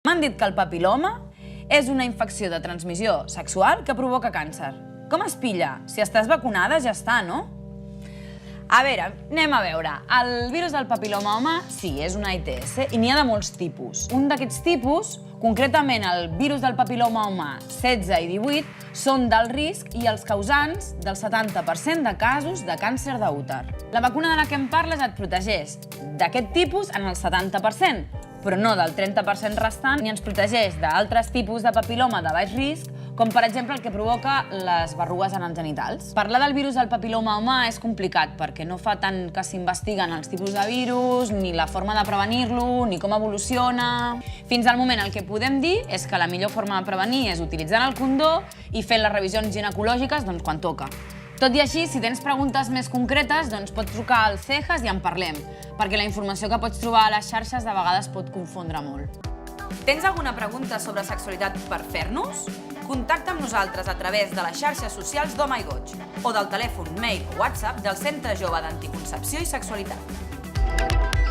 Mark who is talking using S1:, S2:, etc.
S1: M'han dit que el papiloma és una infecció de transmissió sexual que provoca càncer. Com es pilla? Si estàs vacunada ja està, no? A veure, anem a veure. El virus del papiloma humà, sí, és una ITS i n'hi ha de molts tipus. Un d'aquests tipus, concretament el virus del papiloma humà 16 i 18, són d'alt risc i els causants del 70% de casos de càncer d'úter. La vacuna de la que em parles et protegeix d'aquest tipus en el 70%, però no del 30% restant, ni ens protegeix d'altres tipus de papiloma de baix risc, com per exemple el que provoca les berrugues en els genitals. Parlar del virus del papiloma humà és complicat perquè no fa tant que s'investiguen els tipus de virus, ni la forma de prevenir-lo, ni com evoluciona. Fins al moment el que podem dir és que la millor forma de prevenir és utilitzant el condó i fent les revisions ginecològiques quan toca. Tot i així, si tens preguntes més concretes, pots trucar al CEJAS i en parlem, perquè la informació que pots trobar a les xarxes de vegades pot confondre molt. Tens alguna pregunta sobre sexualitat per fer-nos? Contacta amb nosaltres a través de les xarxes socials d'Oh My Goig o del telèfon, mail o WhatsApp del Centre Jove d'Anticoncepció i Sexualitat.